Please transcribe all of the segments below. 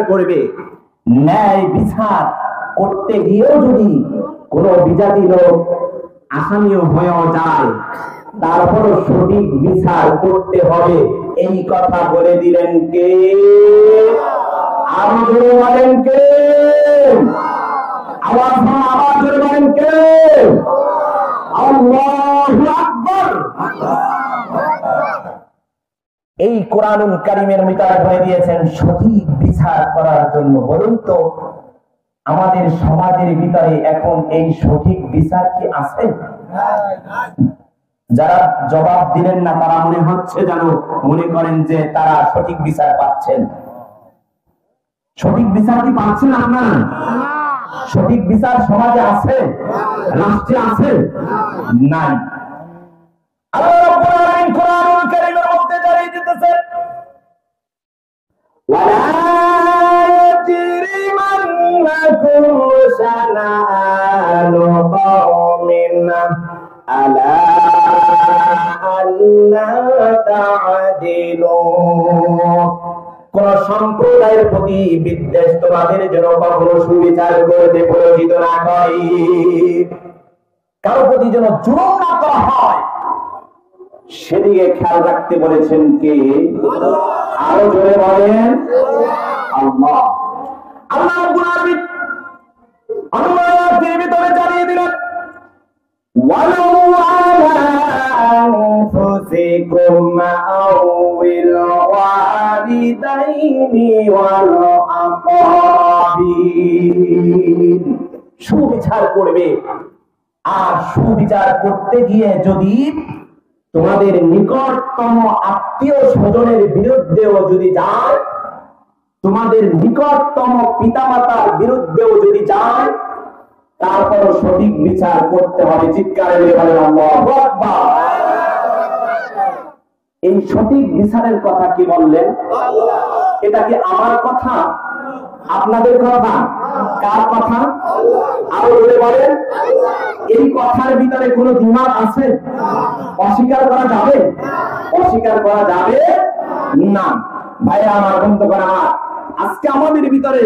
করবে, ন্যায় বিচার করতে গিয়েও যদি কোন বিজাতি লোক আসামিও হয়েও যায়, তারপরও সঠিক বিচার করতে হবে, এই কথা বলে দিলেন কে? আরো জোরে বলেন কে? আওয়াজ জোরে বলেন কে? আল্লাহু আকবার। এই কোরআনুল কারীমের ভিতরে বলে দিয়েছেন সঠিক বিচার করার জন্য। বলুন তো আমাদের সমাজের ভিতরে এখন এই সঠিক বিচার কি আছে? যারা জবাব দিলেন না তারা মনে হচ্ছে যেন মনে করেন যে তারা সঠিক বিচার পাচ্ছেন। সঠিক বিচার কি পাচ্ছেন আপনারা? সঠিক বিচার সমাজে আছে, রাষ্ট্রে আছে? নাই। আল্লাহ রাব্বুল আলামিন কোরআনুল কারীমের মধ্যে জানিয়ে দিতেছেন, ওয়ালা ইয়াজরিমান্নাকুম শানাআনু কওমিন আলা আল্লা তা'দিলু। কোন সম্প্রদায়ের প্রতি বিদ্বেষ তোমাদের যেন কখনো সুবিচার করতে প্রয়োজিত না হয়, কারো প্রতি যেন জুলুম না করা হয়, সেদিকে খেয়াল রাখতে বলেছেন কে? আরো জোরে বলেন আল্লাহ। আল্লাহ রাব্বুল আলামিন অনুমানের ভিতরে জানিয়ে দিলেন, ওয়ালাউ আলা আনফুসিকুম আউল ওয়ালিদাইনি ওয়াল আকরাবিন। সুবিচার করবে, আর সুবিচার করতে গিয়ে যদি তোমাদের নিকটতম আত্মীয় স্বজনের বিরুদ্ধেও যদি যায়, তোমাদের নিকটতম পিতামাতার বিরুদ্ধেও যদি যায়, তারপরও সঠিক বিচার করতে হবে। চিৎকার করে বলেন আল্লাহু আকবার। এই সঠিক বিচারের কথা কি বললেন? এটা কি আমার কথা, আপনাদের কথা, কার কথা? আরো বলে বলেন। এই কথার ভিতরে কোনো দ্বিমত আছে? অস্বীকার করা যাবে? অস্বীকার করা যাবে না। ভাইরা আমার, বন্ধুগণ আমার, আজকে আমাদের ভিতরে,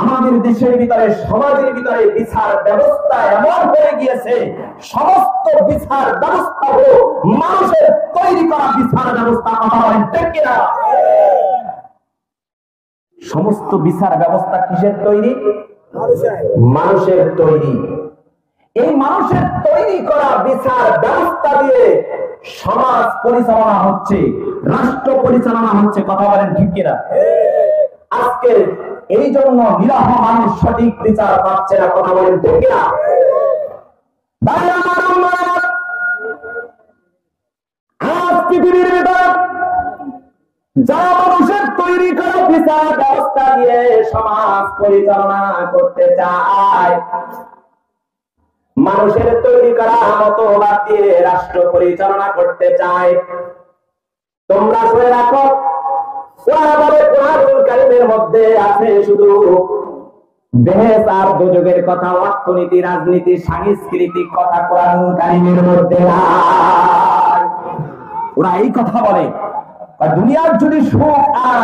আমাদের দেশের ভিতরে, সমাজের ভিতরে বিচার ব্যবস্থা এমন হয়ে গিয়েছে, সমস্ত বিচার ব্যবস্থা হলো মানুষের তৈরি করা বিচার ব্যবস্থা। আমার ঠিক কিনা? সমস্ত বিচার ব্যবস্থা কিসের তৈরি? মানুষের তৈরি। এই মানুষের তৈরি করা বিচার ব্যবস্থা দিয়ে সমাজ পরিচালনা হচ্ছে, রাষ্ট্র পরিচালনা হচ্ছে। কথা বলেন ঠিক কিনা? আজকে এই জন্য নিরহ মানুষ সঠিক বিচার পাচ্ছে না। কথা বলেন ঠিক কিনা? আজ পৃথিবীর ভিতরে যারা মানুষের তৈরি করা বিচার ব্যবস্থা দিয়ে সমাজ পরিচালনা করতে চায়, মানুষের তৈরি করা মতবাদ দিয়ে রাষ্ট্র পরিচালনা করতে চায়, তোমরা শুনে রাখো, কোরআনুল কারীমের মধ্যে আছে শুধু বেহেশত আর দোজখের কথা, অর্থনীতি, রাজনীতি, সাংস্কৃতিক কথা কোরআনুল কারীমের মধ্যে নাই। ওরা এই কথা বলে, দুনিয়ার যদি সুখ আর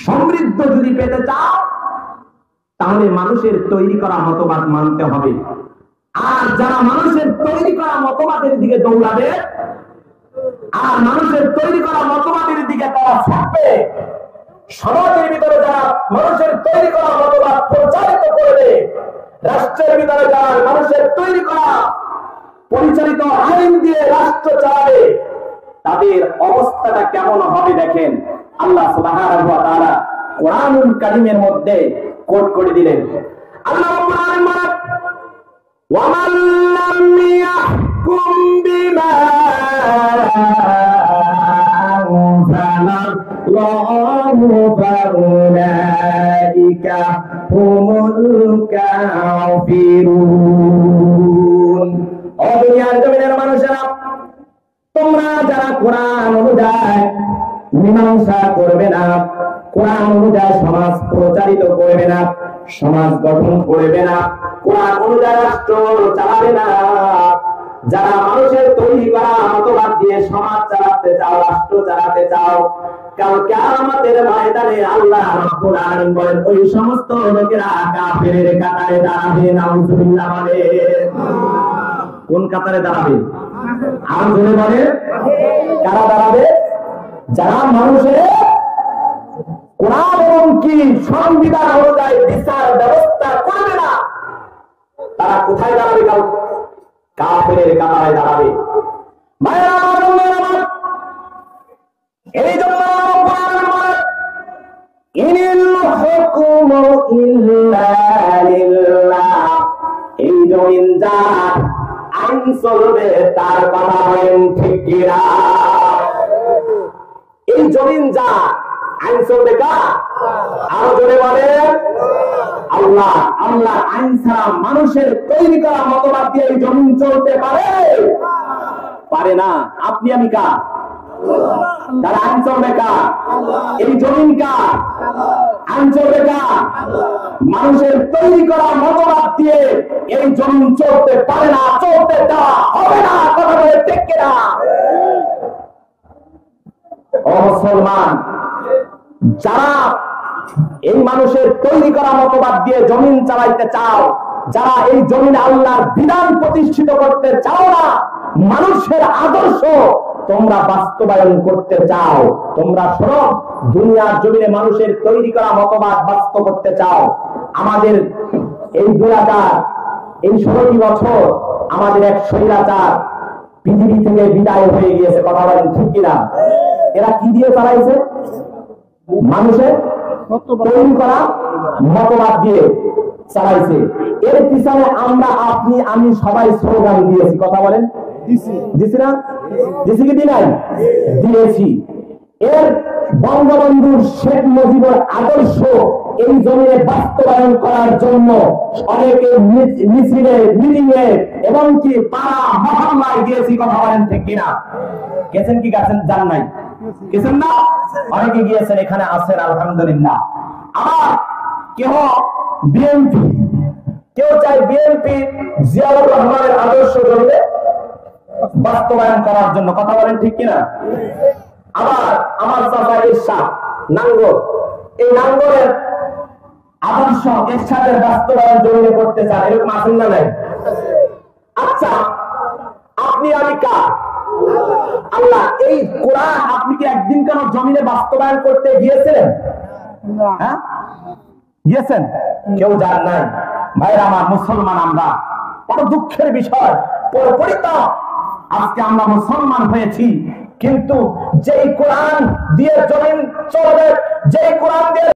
সমৃদ্ধ যদি পেতে চাও, তাহলে মানুষের তৈরি করা মতবাদ মানতে হবে। আর যারা মানুষের তৈরি করা মতবাদের দিকে দৌড়াবে, আর মানুষের তৈরি করা মতবাদের দিকে তারা ছুটবে, সমাজের ভিতরে যারা মানুষের তৈরি করা মতবাদ প্রচারিত করবে, রাষ্ট্রের ভিতরে যারা মানুষের তৈরি করা পরিচালিত আইন দিয়ে রাষ্ট্র চালাবে, তাদের অবস্থাটা কেমন হবে দেখেন। আল্লাহ সুবহানাহু ওয়া তাআলা কোরআনুল কারীমের মধ্যে কোট করে দিলেন। আল্লাহ রাব্বুল আলামিন বলেন, ওয়া মান লাম ইয়াহকুম বিমা আনজালাল্লাহু ফাউলাইকা হুমুল কাফিরুন। ও দুনিয়ার জমিনের মানুষেরা, তোমরা যারা কোরআন অনুযায়ী মীমাংসা করবে না, কোরআন অনুযায়ী সমাজ প্রচারিত করবে না, সমাজ গঠন করবে না, কোরআন অনুযায়ী রাষ্ট্র চালাবে না, যারা মানুষের তৈরি করা মতবাদ দিয়ে সমাজ চালাতে চাও, রাষ্ট্র চালাতে চাও, কাল কিয়ামতের ময়দানে আল্লাহ রাব্বুল আলামিন বলেন ওই সমস্ত লোকেরা কাফেরের কাতারে দাঁড়াবে। নাউযুবিল্লাহ বলে। কোন কাতারে দাঁড়াবে? আর জোরে বলে কারা দাঁড়াবে? যারা মানুষের কোরআন এবং কি সংবিধান অনুযায়ী বিচার ব্যবস্থা করবে না, তারা কোথায় দাঁড়াবে? কাফেরের কাতারে দাঁড়াবে। ভাইরা আমার, এই জন্য ইনিল হুকুমু ইল্লা লিল্লাহ, এই জমিন যার আইন চলবে তার কথা বলেন ঠিক কিনা? এই জমিন যা আইন চলবে কার? আরো জোরে বলেন আল্লাহ। আল্লাহ আইন ছাড়া মানুষের তৈরি করা মতবাদ দিয়ে এই জমিন চলতে পারে না। আপনি আমি কার? তারা আইন চলবে কার? এই জমিন কার? আইন চলবে কার? মানুষের তৈরি করা মতবাদ দিয়ে এই জমিন চলতে পারে না, চলতে দেওয়া হবে না। কথা বলে ঠিক কিনা? ও মুসলমান, যারা এই মানুষের তৈরি করা মতবাদ দিয়ে জমিন চালাইতে চাও, যারা এই জমিনে আল্লাহর বিধান প্রতিষ্ঠিত করতে চাও না, মানুষের আদর্শ তোমরা বাস্তবায়ন করতে চাও, তোমরা সব দুনিয়ার জমিনে মানুষের তৈরি করা মতবাদ বাস্তব করতে চাও, আমাদের এই 16টি বছর আমাদের এক স্বৈরাচার পৃথিবী থেকে বিদায় হয়ে গিয়েছে। কথা বলেন ঠিক কিনা? এরা কি দিয়ে চালাইছে? মানুষের তৈরি করা মতবাদ দিয়ে চালাইছে। এর পিছনে আমরা, আপনি, আমি সবাই স্লোগান দিয়েছি। কথা বলেন দিছি না? দিছি কি দিই নাই? দিয়েছি। এর বঙ্গবন্ধু শেখ মুজিবুর আদর্শ এই জমিনে বাস্তবায়ন করার জন্য অনেকে মিছিলে, মিটিংয়ে এবং কি পাড়া মহল্লায় গিয়েছি। কথা বলেন ঠিক কিনা? গেছেন কি গেছেন? যান নাই? গেছেন না? অনেকে গিয়েছেন, এখানে আছেন আলহামদুলিল্লাহ। আবার কেউ বিএনপি, কেউ চাই বিএনপি জিয়াউর রহমানের আদর্শ জমিনে বাস্তবায়ন করার জন্য। কথা বলেন ঠিক কিনা? আবার আমার চাচা এরশাদ নাঙ্গল, এই নাঙ্গলের আদর্শ এরশাদের বাস্তবায়ন জমিনে করতে চান। এরকম আছেন না নাই? আচ্ছা, আপনি আমি কার? আল্লাহ। এই কোরআন আপনি কি একদিন কেন জমিনে বাস্তবায়ন করতে গিয়েছিলেন? হ্যাঁ, গিয়েছেন? কেউ যান নাই। ভাইরা আমার, মুসলমান আমরা, বড় দুঃখের বিষয়, আজকে আমরা মুসলমান হয়েছি, কিন্তু যেই কোরআন দিয়ে জমিন চলবে, যেই কোরআন দিয়ে